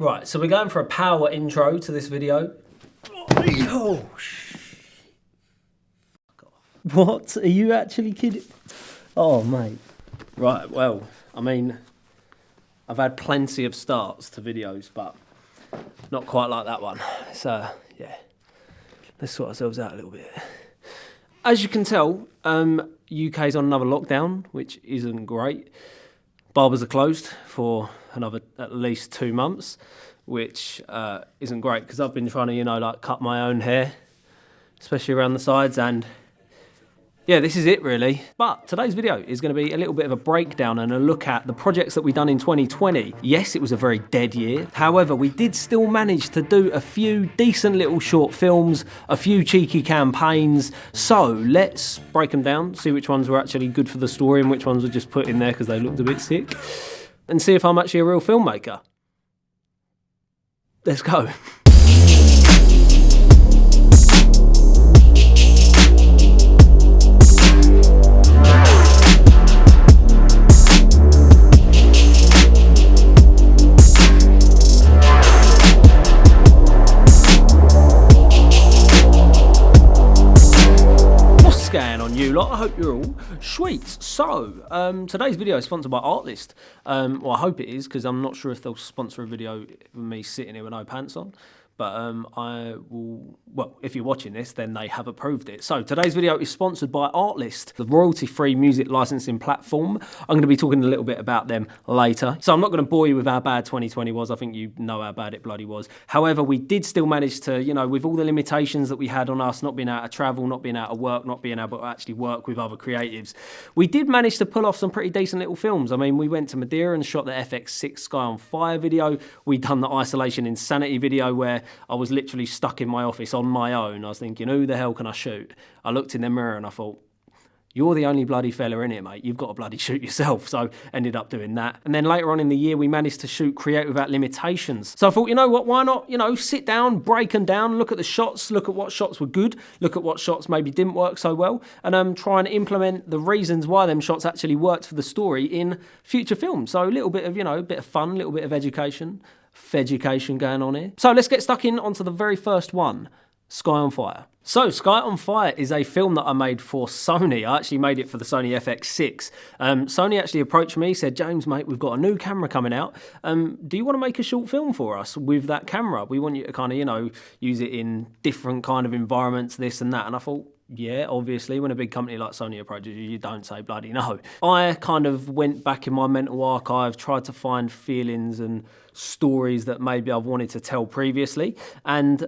Right, so we're going for a power intro to this video. Oh, fuck off. What? Are you actually kidding? Oh, mate. Right, well, I mean, I've had plenty of starts to videos, but not quite like that one. So, yeah, let's sort ourselves out a little bit. As you can tell, UK's on another lockdown, which isn't great. Barbers are closed for another at least 2 months, which isn't great because I've been trying to, like cut my own hair, especially around the sides, and yeah, this is it really. But today's video is going to be a little bit of a breakdown and a look at the projects that we've done in 2020. Yes, it was a very dead year. However, we did still manage to do a few decent little short films, a few cheeky campaigns. So let's break them down, see which ones were actually good for the story and which ones were just put in there because they looked a bit sick, and see if I'm actually a real filmmaker. Let's go. I hope you're all sweet. So, today's video is sponsored by ARTLIST. Well, I hope it is, because I'm not sure if they'll sponsor a video with me sitting here with no pants on. But I will, well, if you're watching this, then they have approved it. So today's video is sponsored by ARTLIST, the royalty-free music licensing platform. I'm going to be talking a little bit about them later. So I'm not going to bore you with how bad 2020 was. I think you know how bad it bloody was. However, we did still manage to, with all the limitations that we had on us, not being able to travel, not being able to work, not being able to actually work with other creatives, we did manage to pull off some pretty decent little films. I mean, we went to Madeira and shot the FX6 Sky on Fire video. We done the Isolation Insanity video where I was literally stuck in my office on my own. I was thinking, who the hell can I shoot? I looked in the mirror and I thought, you're the only bloody fella in here, mate. You've got to bloody shoot yourself. So ended up doing that. And then later on in the year, we managed to shoot Create Without Limitations. So I thought, you know what, why not, sit down, break them down, look at the shots, look at what shots were good, look at what shots maybe didn't work so well, and try and implement the reasons why them shots actually worked for the story in future films. So a little bit of, a bit of fun, a little bit of education, feducation going on here. So let's get stuck in onto the very first one, Sky on Fire. So, Sky on Fire is a film that I made for Sony. I actually made it for the Sony Fx6. Sony actually approached me, said, James, mate, we've got a new camera coming out. Do you want to make a short film for us with that camera? We want you to kind of, use it in different kind of environments, this and that. And I thought, yeah, obviously, when a big company like Sony approaches you, you don't say bloody no. I kind of went back in my mental archive, tried to find feelings and stories that maybe I've wanted to tell previously. And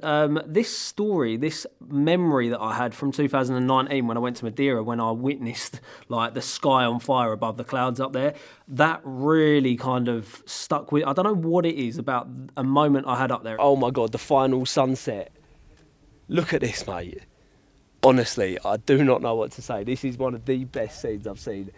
this story, this memory that I had from 2019 when I went to Madeira, when I witnessed like the sky on fire above the clouds up there, that really kind of stuck with, I don't know what it is about a moment I had up there. Oh my God, the final sunset. Look at this, mate. Honestly, I do not know what to say. This is one of the best scenes I've seen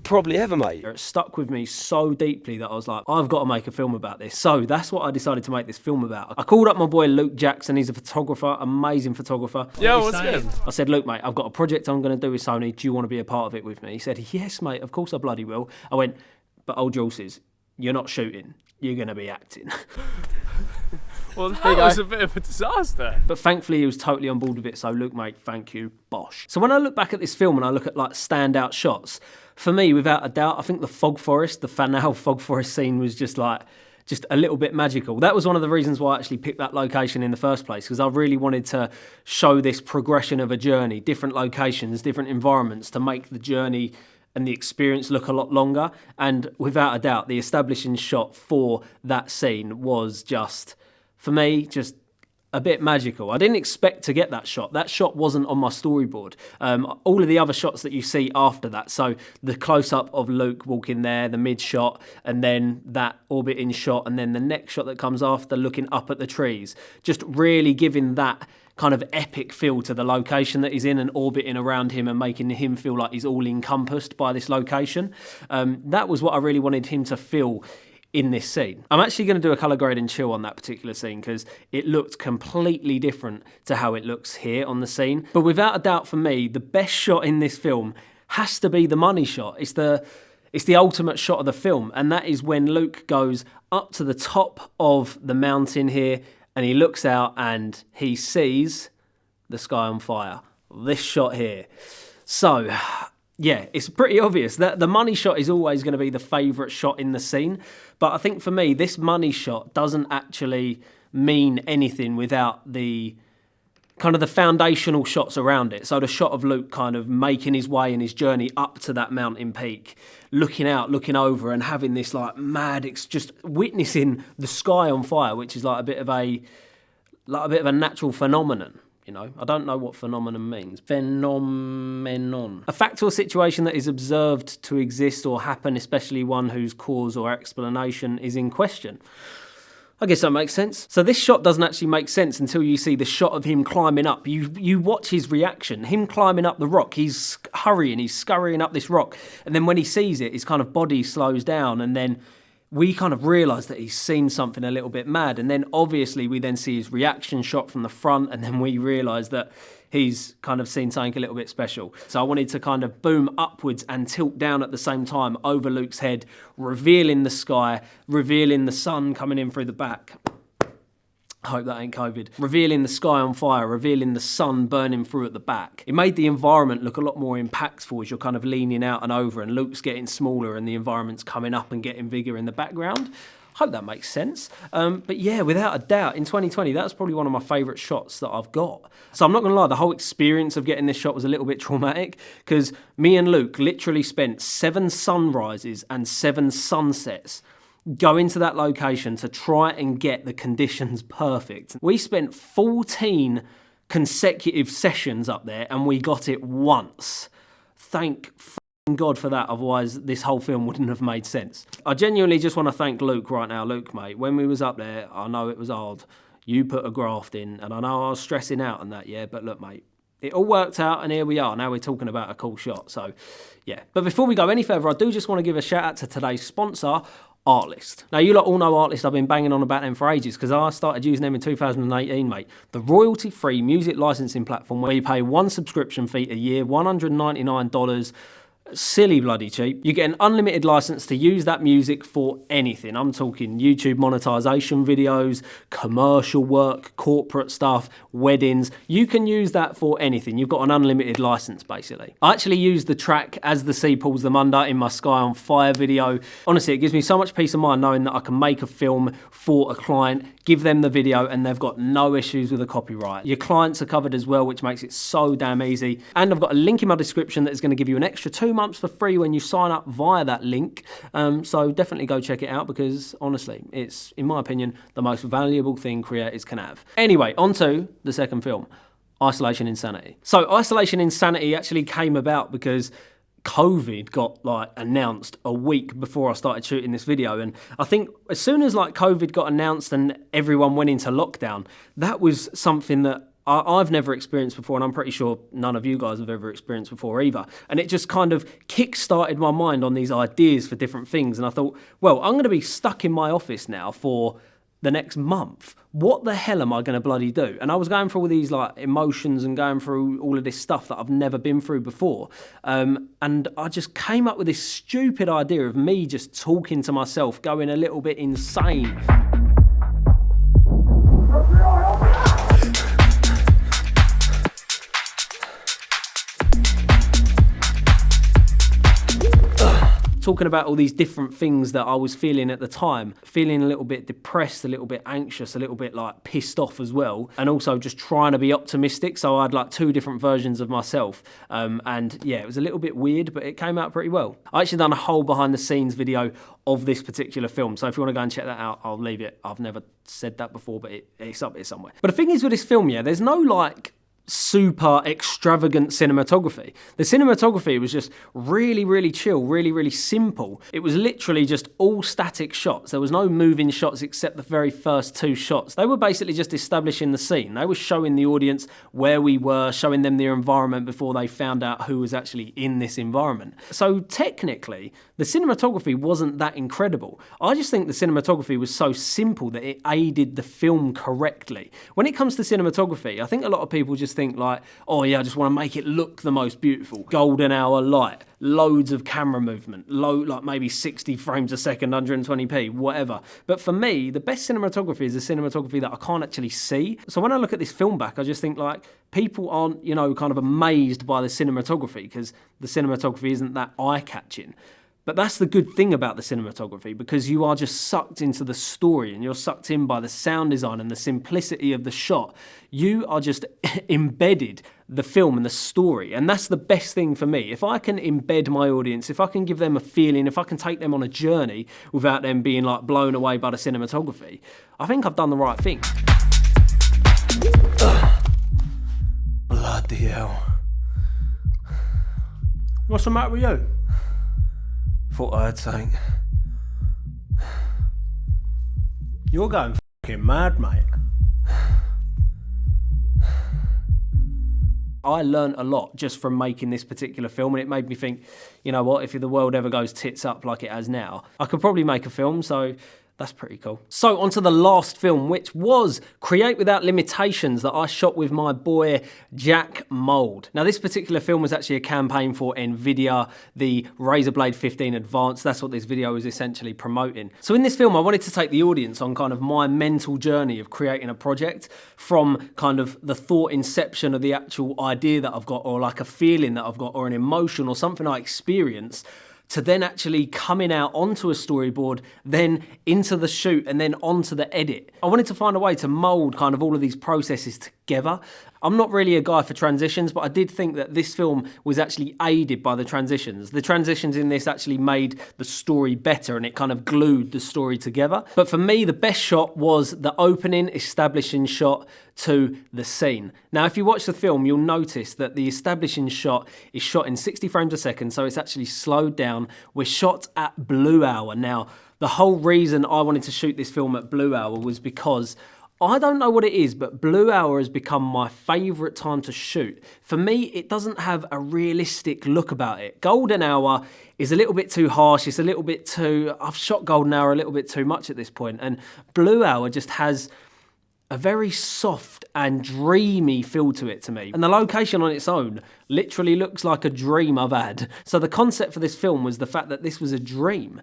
probably ever, mate. It stuck with me so deeply that I was like, I've got to make a film about this. So that's what I decided to make this film about. I called up my boy Luke Jackson. He's a photographer, amazing photographer. Yeah, what's good? I said, Luke, mate, I've got a project I'm going to do with Sony. Do you want to be a part of it with me? He said, yes, mate, of course I bloody will. I went, but old Jules is, you're not shooting. You're going to be acting. Well, that was a bit of a disaster. But thankfully, he was totally on board with it. So, Luke, mate, thank you, bosh. So when I look back at this film and I look at like standout shots, for me, without a doubt, I think the fog forest, the Fanal fog forest scene was just a little bit magical. That was one of the reasons why I actually picked that location in the first place, because I really wanted to show this progression of a journey, different locations, different environments, to make the journey and the experience look a lot longer. And without a doubt, the establishing shot for that scene was just, for me, just a bit magical. I didn't expect to get that shot. That shot wasn't on my storyboard. All of the other shots that you see after that, so the close-up of Luke walking there, the mid-shot, and then that orbiting shot, and then the next shot that comes after looking up at the trees, just really giving that kind of epic feel to the location that he's in and orbiting around him and making him feel like he's all encompassed by this location. That was what I really wanted him to feel in this scene. I'm actually going to do a colour grade and chill on that particular scene because it looked completely different to how it looks here on the scene. But without a doubt for me, the best shot in this film has to be the money shot. It's the ultimate shot of the film, and that is when Luke goes up to the top of the mountain here, and he looks out and he sees the sky on fire. This shot here. So, yeah, it's pretty obvious that the money shot is always going to be the favourite shot in the scene, but I think for me, this money shot doesn't actually mean anything without the kind of the foundational shots around it. So the shot of Luke kind of making his way in his journey up to that mountain peak, looking out, looking over, and having this like mad, it's just witnessing the sky on fire, which is like a bit of a natural phenomenon. You know, I don't know what phenomenon means. Phenomenon. A fact or situation that is observed to exist or happen, especially one whose cause or explanation is in question. I guess that makes sense. So this shot doesn't actually make sense until you see the shot of him climbing up. You watch his reaction. Him climbing up the rock, he's hurrying, he's scurrying up this rock. And then when he sees it, his kind of body slows down, and then we kind of realise that he's seen something a little bit mad. And then obviously we then see his reaction shot from the front, and then we realise that he's kind of seen something a little bit special. So I wanted to kind of boom upwards and tilt down at the same time over Luke's head, revealing the sky, revealing the sun coming in through the back. I hope that ain't COVID. Revealing the sky on fire, revealing the sun burning through at the back. It made the environment look a lot more impactful as you're kind of leaning out and over, and Luke's getting smaller and the environment's coming up and getting bigger in the background. Hope that makes sense. But yeah, without a doubt, in 2020, that's probably one of my favourite shots that I've got. So I'm not going to lie, the whole experience of getting this shot was a little bit traumatic, because me and Luke literally spent 7 sunrises and 7 sunsets going to that location to try and get the conditions perfect. We spent 14 consecutive sessions up there, and we got it once. Thank God for that, otherwise this whole film wouldn't have made sense. I genuinely just want to thank Luke right now. Luke, mate, when we was up there, I know it was hard. You put a graft in, and I know I was stressing out on that, yeah, but look, mate, it all worked out, and here we are. Now we're talking about a cool shot, so yeah. But before we go any further, I do just want to give a shout out to today's sponsor, ARTLIST. Now, you lot all know ARTLIST. I've been banging on about them for ages because I started using them in 2018, mate. The royalty-free music licensing platform where you pay one subscription fee a year, $199, silly bloody cheap. You get an unlimited license to use that music for anything. I'm talking YouTube monetization videos, commercial work, corporate stuff, weddings. You can use that for anything. You've got an unlimited license, basically. I actually use the track As the Sea Pulls Them Under in my Sky on Fire video. Honestly, it gives me so much peace of mind knowing that I can make a film for a client, give them the video, and they've got no issues with the copyright. Your clients are covered as well, which makes it so damn easy. And I've got a link in my description that is going to give you an extra 2 months for free when you sign up via that link. So definitely go check it out, because honestly, it's, in my opinion, the most valuable thing creators can have. Anyway, on to the second film, Isolation Insanity. So Isolation Insanity actually came about because COVID got like announced a week before I started shooting this video, and I think as soon as like COVID got announced and everyone went into lockdown, that was something that I've never experienced before, and I'm pretty sure none of you guys have ever experienced before either. And it just kind of kick-started my mind on these ideas for different things. And I thought, well, I'm going to be stuck in my office now for the next month. What the hell am I going to bloody do? And I was going through all these like emotions and going through all of this stuff that I've never been through before. And I just came up with this stupid idea of me just talking to myself, going a little bit insane. Talking about all these different things that I was feeling at the time, feeling a little bit depressed, a little bit anxious, a little bit like pissed off as well, and also just trying to be optimistic. So I had like 2 different versions of myself, and yeah, it was a little bit weird, but it came out pretty well. I actually done a whole behind the scenes video of this particular film, so if you want to go and check that out, I'll leave it. I've never said that before, but it's up here somewhere. But the thing is with this film, yeah, there's no like super extravagant cinematography. The cinematography was just really, really chill, really, really simple. It was literally just all static shots. There was no moving shots except the very first 2 shots. They were basically just establishing the scene. They were showing the audience where we were, showing them their environment before they found out who was actually in this environment. So technically, The cinematography wasn't that incredible. I just think the cinematography was so simple that it aided the film correctly. When it comes to cinematography, I think a lot of people just think like, oh yeah, I just want to make it look the most beautiful. Golden hour light, loads of camera movement, like maybe 60 frames a second, 120p, whatever. But for me, the best cinematography is the cinematography that I can't actually see. So when I look at this film back, I just think like, people aren't, you know, kind of amazed by the cinematography because the cinematography isn't that eye-catching. But that's the good thing about the cinematography, because you are just sucked into the story and you're sucked in by the sound design and the simplicity of the shot. You are just embedded the film and the story, and that's the best thing for me. If I can embed my audience, if I can give them a feeling, if I can take them on a journey without them being like blown away by the cinematography, I think I've done the right thing. Bloody hell. What's the matter with you? Thought I had something. You're going fucking mad, mate. I learned a lot just from making this particular film, and it made me think, you know what, if the world ever goes tits up like it has now, I could probably make a film, so that's pretty cool. So on to the last film, which was Create Without Limitations, that I shot with my boy Jack Mould. Now this particular film was actually a campaign for Nvidia, the Razer Blade 15 Advanced. That's what this video is essentially promoting. So in this film, I wanted to take the audience on kind of my mental journey of creating a project, from kind of the thought inception of the actual idea that I've got, or like a feeling that I've got, or an emotion or something I experienced, to then actually coming out onto a storyboard, then into the shoot, and then onto the edit. I wanted to find a way to mould kind of all of these processes together. I'm not really a guy for transitions, but I did think that this film was actually aided by the transitions. The transitions in this actually made the story better, and it kind of glued the story together. But for me, the best shot was the opening establishing shot to the scene. Now, if you watch the film, you'll notice that the establishing shot is shot in 60 frames a second, so it's actually slowed down. We're shot at blue hour. Now, the whole reason I wanted to shoot this film at blue hour was because I don't know what it is, but blue hour has become my favourite time to shoot. For me, it doesn't have a realistic look about it. Golden hour is a little bit too harsh. It's a little bit too, I've shot golden hour a little bit too much at this point, and blue hour just has a very soft and dreamy feel to it to me. And the location on its own literally looks like a dream I've had. So the concept for this film was the fact that this was a dream.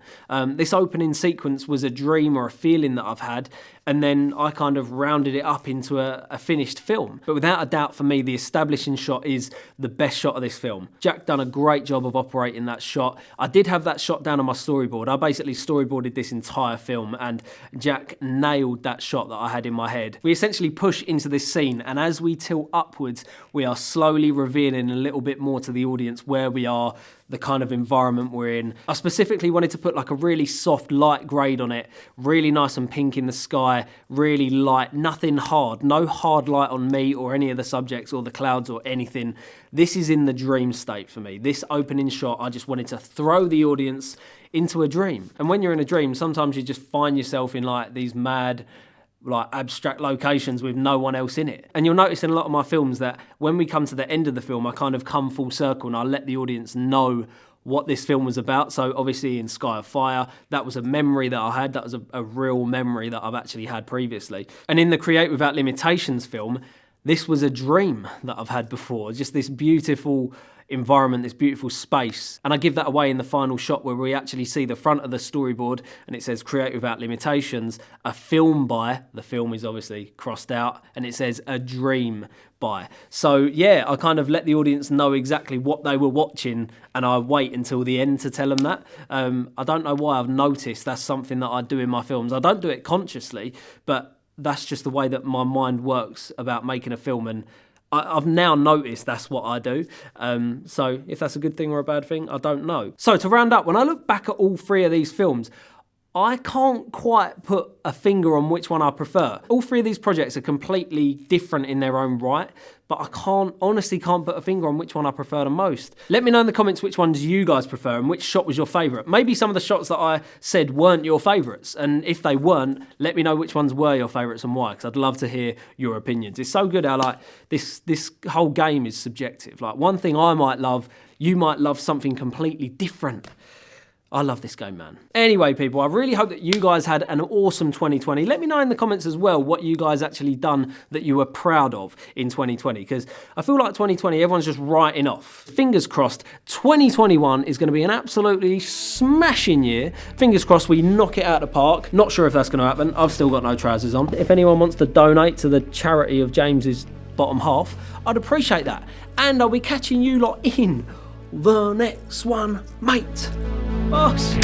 This opening sequence was a dream or a feeling that I've had, and then I kind of rounded it up into a finished film. But without a doubt, for me, the establishing shot is the best shot of this film. Jack done a great job of operating that shot. I did have that shot down on my storyboard. I basically storyboarded this entire film, and Jack nailed that shot that I had in my head. We essentially push into this scene, and as we tilt upwards, we are slowly revealing a little bit more to the audience where we are, the kind of environment we're in. I specifically wanted to put like a really soft light grade on it, really nice and pink in the sky, really light, nothing hard, no hard light on me or any of the subjects or the clouds or anything. This is in the dream state for me. This opening shot, I just wanted to throw the audience into a dream. And when you're in a dream, sometimes you just find yourself in like these mad, like abstract locations with no one else in it. And you'll notice in a lot of my films that when we come to the end of the film, I kind of come full circle and I let the audience know what this film was about. So obviously in Sky of Fire, that was a memory that I had. That was a real memory that I've actually had previously. And in the Create Without Limitations film, this was a dream that I've had before. Just this beautiful environment, this beautiful space. And I give that away in the final shot where we actually see the front of the storyboard and it says Create Without Limitations, a film by, the film is obviously crossed out, and it says a dream by. So yeah, I kind of let the audience know exactly what they were watching, and I wait until the end to tell them that. I don't know why I've noticed that's something that I do in my films. I don't do it consciously, but that's just the way that my mind works about making a film, and I've now noticed that's what I do. So if that's a good thing or a bad thing, I don't know. So to round up, when I look back at all three of these films, I can't quite put a finger on which one I prefer. All three of these projects are completely different in their own right, but I honestly can't put a finger on which one I prefer the most. Let me know in the comments which ones you guys prefer and which shot was your favourite. Maybe some of the shots that I said weren't your favourites, and if they weren't, let me know which ones were your favourites and why, because I'd love to hear your opinions. It's so good how like this whole game is subjective. Like one thing I might love, you might love something completely different. I love this game, man. Anyway, people, I really hope that you guys had an awesome 2020. Let me know in the comments as well what you guys actually done that you were proud of in 2020, because I feel like 2020, everyone's just writing off. Fingers crossed, 2021 is going to be an absolutely smashing year. Fingers crossed we knock it out of the park. Not sure if that's going to happen. I've still got no trousers on. If anyone wants to donate to the charity of James's bottom half, I'd appreciate that. And I'll be catching you lot in the next one, mate. Boss.